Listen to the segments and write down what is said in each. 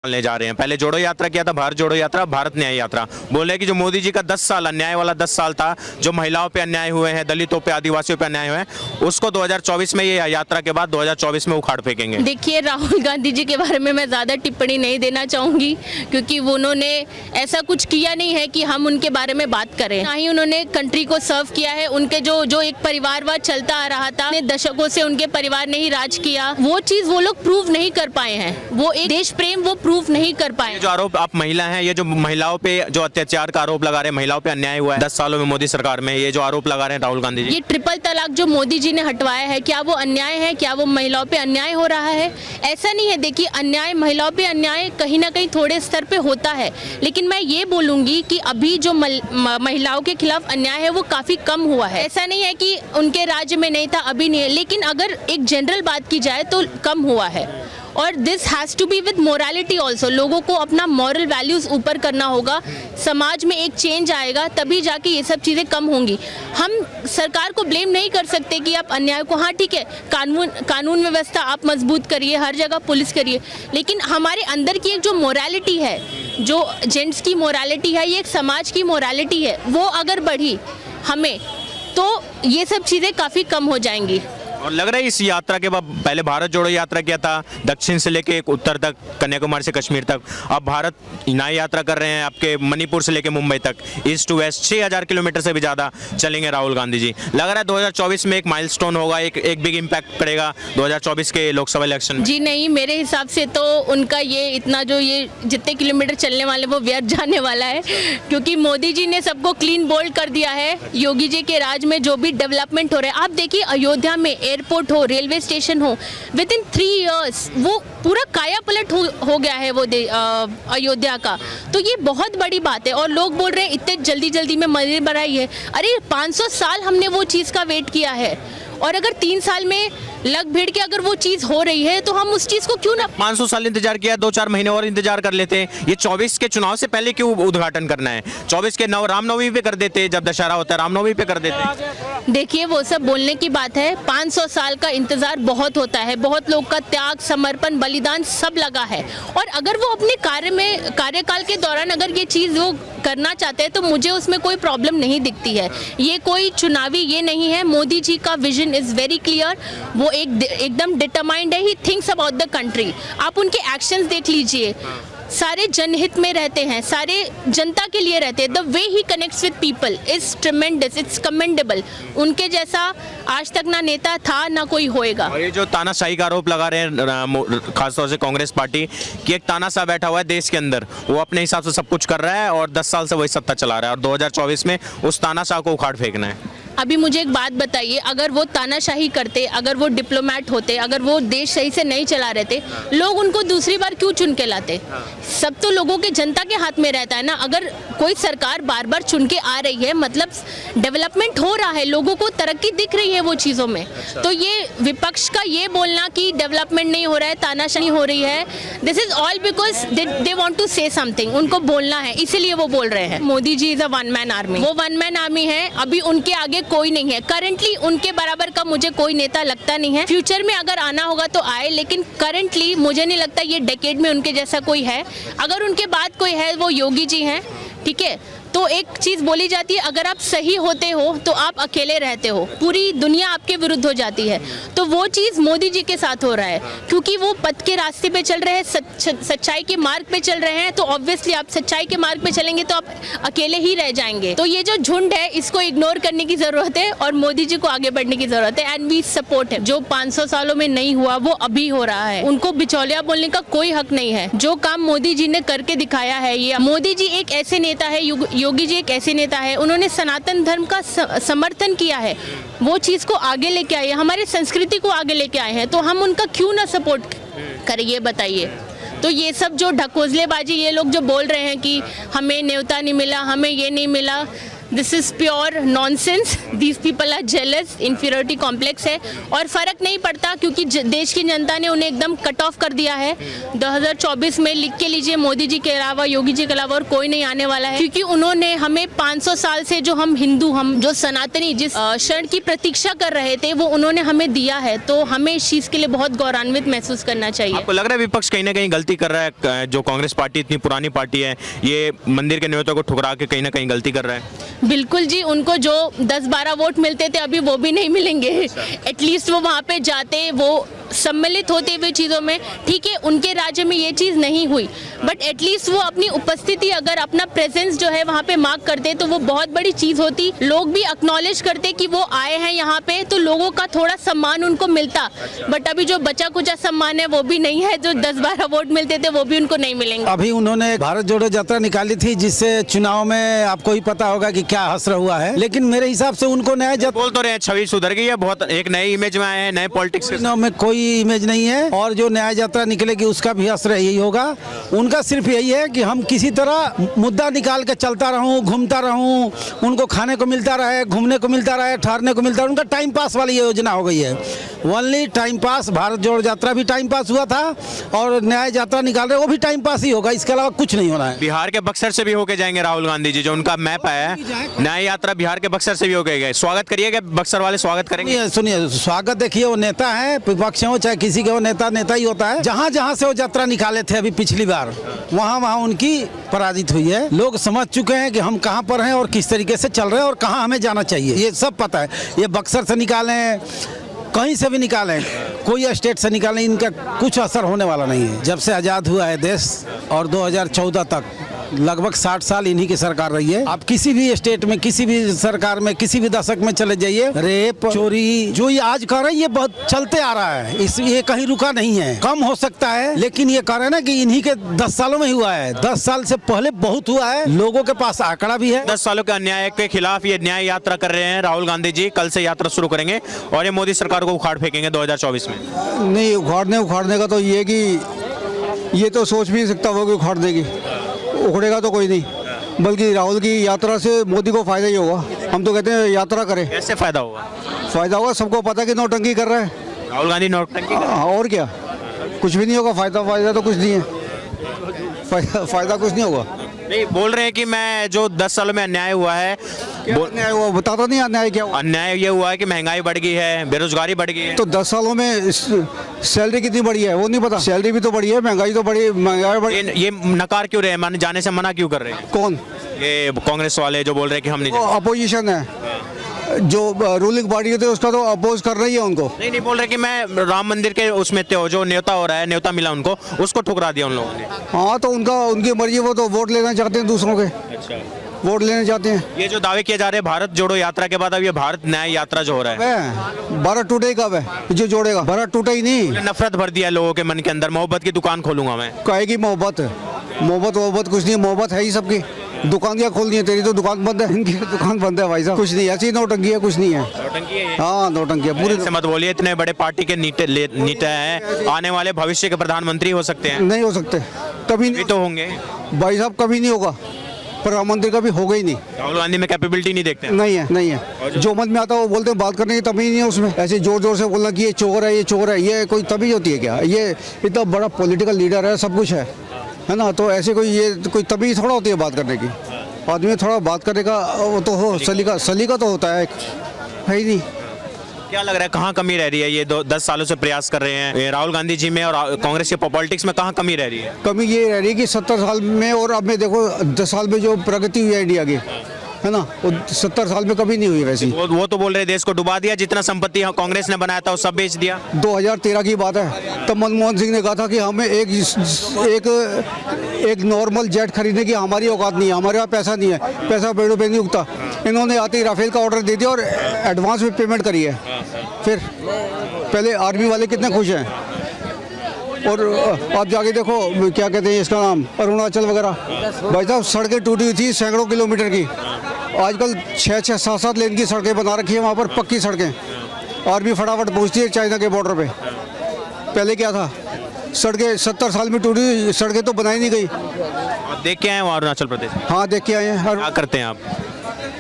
ले जा रहे हैं। पहले जोड़ो यात्रा किया था, भारत जोड़ो यात्रा, भारत न्याय यात्रा। बोल रहे हैं कि जो मोदी जी का 10 साल अन्याय वाला 10 साल था, जो महिलाओं पे अन्याय हुए हैं, दलितों पे, आदिवासियों पे अन्याय हुए हैं, उसको 2024 में, ये यात्रा के बाद 2024 में उखाड़ फेंकेंगे। देखिए, राहुल गांधी जी के बारे में मैं ज़्यादा टिप्पणी नहीं देना चाहूँगी, क्योंकि उन्होंने ऐसा कुछ किया नहीं है कि हम उनके बारे में बात करें। ना ही उन्होंने कंट्री को सर्व किया है। उनके जो एक परिवारवाद चलता आ रहा था, दशकों से उनके परिवार ने ही राज किया, वो चीज़ वो लोग प्रूव नहीं कर पाए हैं। वो एक देश प्रेम वो प्रूव नहीं कर पाए। जो आरोप आप महिला हैं, ये जो महिलाओं पे जो अत्याचार का आरोप लगा रहे हैं, महिलाओं पे अन्याय हुआ है 10 सालों में मोदी सरकार में, ये जो आरोप लगा रहे हैं राहुल गांधी जी, ये ट्रिपल तलाक जो मोदी जी ने हटवाया है, क्या वो अन्याय है? क्या वो महिलाओं पे अन्याय हो रहा है? ऐसा नहीं है। देखिए, अन्याय, महिलाओं पे अन्याय कहीं ना कहीं थोड़े स्तर पे होता है, लेकिन मैं ये बोलूंगी कि अभी जो महिलाओं के खिलाफ अन्याय है वो काफी कम हुआ है। ऐसा नहीं है कि उनके राज्य में नहीं था, अभी नहीं है, लेकिन अगर एक जनरल बात की जाए तो कम हुआ है। और this has to be with morality also. लोगों को अपना मॉरल वैल्यूज़ ऊपर करना होगा, समाज में एक चेंज आएगा, तभी जाके ये सब चीज़ें कम होंगी। हम सरकार को ब्लेम नहीं कर सकते कि आप अन्याय को, हाँ ठीक है, कानून व्यवस्था आप मजबूत करिए, हर जगह पुलिस करिए, लेकिन हमारे अंदर की एक जो मोरालिटी है, जो जेंट्स की मोरालिटी है, ये एक समाज की मोरालिटी है, वो अगर बढ़ी हमें, तो ये सब चीज़ें काफ़ी कम हो जाएंगी। और लग रहा है इस यात्रा के बाद, पहले भारत जोड़ो यात्रा किया था दक्षिण से लेके उत्तर तक, कन्याकुमारी से कश्मीर तक, अब भारत न्याय यात्रा कर रहे हैं आपके मणिपुर से लेके मुंबई तक, ईस्ट टू वेस्ट 6000 किलोमीटर से भी ज़्यादा चलेंगे राहुल गांधी जी। लग रहा है 2024 में एक माइलस्टोन होगा, एक बिग इम्पैक्ट पड़ेगा 2024 के लोकसभा इलेक्शन। जी नहीं, मेरे हिसाब से तो उनका ये इतना जो ये जितने किलोमीटर चलने वाले वो व्यर्थ जाने वाला है, क्योंकि मोदी जी ने सबको क्लीन बोल्ड कर दिया है। योगी जी के राज में जो भी डेवलपमेंट हो रहा है, आप देखिए अयोध्या में एयरपोर्ट हो, रेलवे स्टेशन हो, विद इन 3 इयर्स वो पूरा काया पलट हो गया है वो अयोध्या का। तो ये बहुत बड़ी बात है। और लोग बोल रहे हैं इतने जल्दी जल्दी में मंदिर बनाई है। अरे 500 साल हमने वो चीज़ का वेट किया है, और अगर 3 साल में लग भिड़ के अगर वो चीज़ हो रही है तो हम उस चीज़ को क्यों ना 500 साल इंतजार किया, 2-4 महीने और इंतजार कर लेते। ये 24 के चुनाव से पहले क्यों उद्घाटन करना है? 24 के रामनवमी पे कर देते, जब दशहरा होता है रामनवमी पे कर देते। देखिए, वो सब बोलने की बात है। 500 साल का इंतजार बहुत होता है, बहुत लोग का त्याग, समर्पण, बलिदान सब लगा है। और अगर वो अपने कार्यकाल के दौरान अगर ये चीज़ वो करना चाहते हैं तो मुझे उसमें कोई प्रॉब्लम नहीं दिखती है। ये कोई चुनावी ये नहीं है। मोदी जी का विजन इज़ वेरी क्लियर। वो एकदम डिटरमाइंड है। He thinks about the country. आप उनके एक्शंस देख लीजिए, सारे जनहित में रहते हैं, सारे जनता के लिए रहते हैं। The way he connects with people is ट्रेमेंडस, it's commendable. उनके जैसा आज तक ना नेता था ना कोई होएगा। और ये जो तानाशाही का आरोप लगा रहे हैं खासतौर से कांग्रेस पार्टी कि एक तानाशाह बैठा हुआ है देश के अंदर, वो अपने हिसाब से सब कुछ कर रहा है और 10 साल से वही सत्ता चला रहा है, और 2024 में उस तानाशाह को उखाड़ फेंकना है। अभी मुझे एक बात बताइए, अगर वो तानाशाही करते, अगर वो डिप्लोमेट होते, अगर वो देश सही से नहीं चला रहे थे, लोग उनको दूसरी बार क्यों चुन के लाते? सब तो लोगों के, जनता के हाथ में रहता है ना। अगर कोई सरकार बार बार चुन के आ रही है, मतलब डेवलपमेंट हो रहा है, लोगों को तरक्की दिख रही है वो चीज़ों में। तो ये विपक्ष का ये बोलना कि डेवलपमेंट नहीं हो रहा है, तानाशाही हो रही है, this is all because they want to say something. उनको बोलना है, इसीलिए वो बोल रहे हैं। Modi ji is a 1 man army. वो 1 मैन आर्मी है। अभी उनके आगे कोई नहीं है। करंटली उनके बराबर का मुझे कोई नेता लगता नहीं है। फ्यूचर में अगर आना होगा तो आए, लेकिन करंटली मुझे नहीं लगता ये डेकेड में उनके जैसा कोई है। अगर उनके बाद कोई है वो योगी जी हैं, ठीक है। तो एक चीज़ बोली जाती है, अगर आप सही होते हो तो आप अकेले रहते हो, पूरी दुनिया आपके विरुद्ध हो जाती है। तो वो चीज़ मोदी जी के साथ हो रहा है, क्योंकि वो पथ के रास्ते पे चल रहे हैं, सच्चाई के मार्ग पे चल रहे हैं। तो ऑब्वियसली आप सच्चाई के मार्ग पे चलेंगे तो आप अकेले ही रह जाएंगे। तो ये जो झुंड है, इसको इग्नोर करने की ज़रूरत है और मोदी जी को आगे बढ़ने की ज़रूरत है। एंड वी सपोर्ट है। जो 500 सालों में नहीं हुआ वो अभी हो रहा है। उनको बिचौलिया बोलने का कोई हक नहीं है। जो काम मोदी जी ने करके दिखाया है, ये मोदी जी एक ऐसे नेता है, योगी जी एक ऐसे नेता है, उन्होंने सनातन धर्म का समर्थन किया है, वो चीज़ को आगे लेके आए हैं, हमारे संस्कृति को आगे लेके आए हैं। तो हम उनका क्यों ना सपोर्ट करें, ये बताइए। तो ये सब जो ढकोसलेबाजी ये लोग जो बोल रहे हैं कि हमें न्योता नहीं मिला, हमें ये नहीं मिला, this is pure nonsense. These people are jealous, inferiority complex है और फ़र्क नहीं पड़ता क्योंकि देश की जनता ने उन्हें एकदम कट ऑफ कर दिया है। 2024 में लिख के लीजिए, मोदी जी के अलावा, योगी जी के अलावा और कोई नहीं आने वाला है, क्योंकि उन्होंने हमें 500 साल से जो हम हिंदू, हम जो सनातनी जिस क्षण की प्रतीक्षा कर रहे थे वो उन्होंने हमें दिया है। तो हमें इस चीज़ के लिए बहुत गौरवान्वित महसूस करना चाहिए। आपको लग रहा है विपक्ष कहीं ना कहीं गलती कर रहा है? जो कांग्रेस पार्टी इतनी पुरानी पार्टी है, ये मंदिर के न्योतों को ठुकरा के कहीं ना कहीं गलती कर रहा है? बिल्कुल जी, उनको जो 10-12 वोट मिलते थे अभी वो भी नहीं मिलेंगे। एटलीस्ट वो वहाँ पे जाते, वो सम्मिलित होते हुए चीज़ों में। ठीक है, उनके राज्य में ये चीज़ नहीं हुई, बट एटलीस्ट वो अपनी उपस्थिति, अगर अपना प्रेजेंस जो है वहाँ पे मार्क करते तो वो बहुत बड़ी चीज़ होती। लोग भी एक्नॉलेज करते कि वो आए हैं यहाँ पे, तो लोगों का थोड़ा सम्मान उनको मिलता। बट अभी जो बचा कुचा सम्मान है वो भी नहीं है, जो 10-12 वोट मिलते थे वो भी उनको नहीं मिलेंगे। अभी उन्होंने भारत जोड़ो यात्रा निकाली थी, जिससे चुनाव में आपको ही पता होगा कि क्या हसर हुआ है, लेकिन मेरे हिसाब से उनको नया बोल तो रहे हैं छवि सुधर गई है, बहुत एक नए इमेज में आए हैं, नए पॉलिटिक्स में कोई इमेज नहीं है, और जो न्याय यात्रा निकलेगी उसका भी असर यही होगा। उनका सिर्फ यही है कि हम किसी तरह मुद्दा निकाल के चलता रहूं, घूमता रहूं, उनको खाने को मिलता रहे, घूमने को मिलता रहे, ठहरने को मिलता रहे। उनका टाइम पास वाली योजना हो गई है, ओनली टाइम पास। भारत जोड़ो यात्रा भी टाइम पास हुआ था और न्याय यात्रा निकाल रहे वो भी टाइम पास ही होगा, इसके अलावा कुछ नहीं होना है। बिहार के बक्सर से भी होके जाएंगे राहुल गांधी जी, जो उनका मैप आया है, न्याय यात्रा बिहार के बक्सर से भी होके गए। स्वागत करिएगा, बक्सर वाले स्वागत करेंगे। सुनिए, स्वागत देखिए, वो नेता है, विपक्ष हो चाहे किसी के, वो नेता नेता ही होता है। जहाँ जहाँ से वो यात्रा निकाले थे अभी पिछली बार, वहाँ वहाँ उनकी पराजित हुई है। लोग समझ चुके हैं कि हम कहाँ पर हैं और किस तरीके से चल रहे हैं और कहाँ हमें जाना चाहिए, ये सब पता है। ये बक्सर से निकालें, कहीं से भी निकालें, कोई स्टेट से निकालें, इनका कुछ असर होने वाला नहीं है। जब से आज़ाद हुआ है देश और 2014 तक लगभग 60 साल इन्हीं की सरकार रही है। आप किसी भी स्टेट में, किसी भी सरकार में, किसी भी दशक में चले जाइए, रेप, चोरी, जो ये आज कर रहे हैं ये बहुत चलते आ रहा है, ये कहीं रुका नहीं है। कम हो सकता है, लेकिन ये कह रहे हैं ना कि इन्हीं के 10 सालों में ही हुआ है। 10 साल से पहले बहुत हुआ है, लोगों के पास आंकड़ा भी है। 10 सालों के अन्याय के खिलाफ ये न्याय यात्रा कर रहे हैं राहुल गांधी जी। कल से यात्रा शुरू करेंगे और ये मोदी सरकार को उखाड़ फेंकेंगे 2024 में। नहीं, उखाड़ने का तो ये कि ये तो सोच भी नहीं सकता वो कि उखाड़ देगी, उखड़ेगा तो कोई नहीं, बल्कि राहुल की यात्रा से मोदी को फायदा ही होगा। हम तो कहते हैं यात्रा करें। कैसे फायदा होगा? फायदा होगा, सबको पता है कि नौटंकी कर रहे हैं राहुल गांधी नौटंकी कर रहे हैं। और क्या, कुछ भी नहीं होगा। फायदा तो कुछ नहीं है, फायदा कुछ नहीं होगा। नहीं, बोल रहे हैं कि मैं जो 10 सालों में अन्याय हुआ है, अन्याय हुआ बताता नहीं, अन्याय क्या हुआ? अन्याय ये हुआ है कि महंगाई बढ़ गई है, बेरोजगारी बढ़ गई है। तो 10 सालों में सैलरी कितनी बढ़ी है वो नहीं पता? सैलरी भी तो बढ़ी है, महंगाई तो बढ़ी, महंगाई बढ़ी। ये नकार क्यों रहे हैं, माने जाने से मना क्यों कर रहे हैं? कौन? ये कांग्रेस वाले जो बोल रहे हैं कि हम नहीं जाएंगे। अपोजिशन है, जो रूलिंग पार्टी होती है उसका तो अपोज कर रही है उनको। नहीं बोल रहे कि मैं राम मंदिर के उसमें जो न्योता हो रहा है, न्योता मिला उनको, उसको ठुकरा दिया उन लोगों ने। हाँ, तो उनकी मर्जी, वो तो वोट लेना चाहते हैं दूसरों के। अच्छा, वोट लेने जाते हैं। ये जो दावे किए जा रहे हैं भारत जोड़ो यात्रा के बाद, अब ये भारत न्याय यात्रा जो हो रहा है, भारत टूटे कब है जो जोड़ेगा? भारत टूटा ही नहीं। नफरत भर दिया लोगों के मन के अंदर, मोहब्बत की दुकान खोलूंगा मैं। कहेगी मोहब्बत कुछ नहीं, मोहब्बत है ही सबकी। दुकान क्या खोल दी है? तेरी तो दुकान बंद है, इनकी दुकान बंद है भाई साहब। कुछ नहीं, ऐसी नौटंकी है, कुछ नहीं है। हाँ, नौटंकी है पूरी। से मत बोलिए, इतने बड़े पार्टी के नीटे हैं, आने वाले भविष्य के प्रधानमंत्री हो सकते हैं। नहीं हो सकते, कभी नहीं तो होंगे भाई साहब, कभी नहीं होगा। प्रधानमंत्री का भी होगा ही नहीं। राहुल गांधी में कैपेबिलिटी नहीं देखते हैं? नहीं है। जो मन में आता है वो बोलते हैं, बात करने की तमीज नहीं है उसमें। ऐसे जोर से बोलना कि ये चोर है, ये कोई तमीज होती है क्या? ये इतना बड़ा पॉलिटिकल लीडर है, सब कुछ है ना, तो ऐसे कोई तमीज थोड़ा होती है बात करने की। आदमी थोड़ा बात करने का वो तो हो, सलीका तो होता है ही नहीं। क्या लग रहा है कहाँ कमी रह रही है? ये 10 सालों से प्रयास कर रहे हैं ये राहुल गांधी जी में, और कांग्रेस के पॉलिटिक्स में कहाँ कमी रह रही है? कमी ये रह रही है कि 70 साल में और अब में देखो 10 साल में जो प्रगति हुई है इंडिया की, है ना, वो 70 साल में कभी नहीं हुई वैसी। वो तो बोल रहे देश को डुबा दिया, जितना संपत्ति कांग्रेस ने बनाया था वो सब बेच दिया। 2013 की बात है, तब मनमोहन सिंह ने कहा था कि हमें एक नॉर्मल जेट खरीदने की हमारी औकात नहीं है, हमारे पास पैसा नहीं है, पैसा पेड़ों पे नहीं उगता। इन्होंने आते ही राफेल का ऑर्डर दे दिया और एडवांस में पेमेंट करी है। फिर पहले आर्मी वाले कितने खुश हैं, और आप जाके देखो क्या कहते हैं इसका नाम, अरुणाचल वगैरह। भाई साहब, सड़कें टूटी हुई थी सैकड़ों किलोमीटर की, आजकल 6-6, 7-7 लेन की सड़कें बना रखी है वहाँ पर, पक्की सड़कें। आर्मी फटाफट पहुँचती है चाइना के बॉर्डर पे। पहले क्या था, सड़कें 70 साल में टूटी हुई सड़कें तो बनाई नहीं गई। आप देख के आए हैं अरुणाचल प्रदेश? हाँ, देख के आए हैं। क्या करते हैं आप?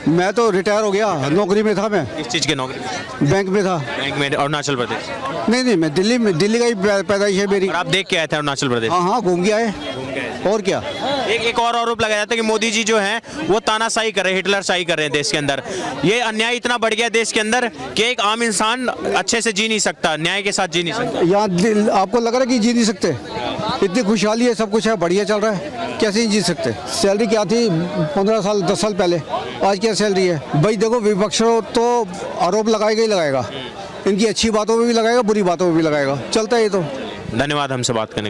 मैं तो रिटायर हो गया, नौकरी में था मैं, किस चीज़ के नौकरी? बैंक में था। बैंक में, अरुणाचल प्रदेश। नहीं, मैं दिल्ली का ही पैदाइश है मेरी। और आप देख के आए थे अरुणाचल प्रदेश? हाँ, घूम के आए, और क्या। एक और आरोप लगाया जाता है कि मोदी जी जो हैं वो तानाशाही कर रहे हैं, हिटलरशाही कर रहे हैं देश के अंदर। ये अन्याय इतना बढ़ गया देश के अंदर कि एक आम इंसान अच्छे से जी नहीं सकता, न्याय के साथ जी नहीं सकता। यहाँ आपको लग रहा है कि जी नहीं सकते? इतनी खुशहाली है, सब कुछ है, बढ़िया चल रहा है, कैसे नहीं जी सकते? सैलरी क्या थी 15 साल 10 साल पहले, आज क्या सैलरी है? भाई देखो, विपक्ष तो आरोप लगाएगा ही लगाएगा, इनकी अच्छी बातों में भी लगाएगा, बुरी बातों में भी लगाएगा, चलता है ये तो। धन्यवाद हमसे बात करने के लिए।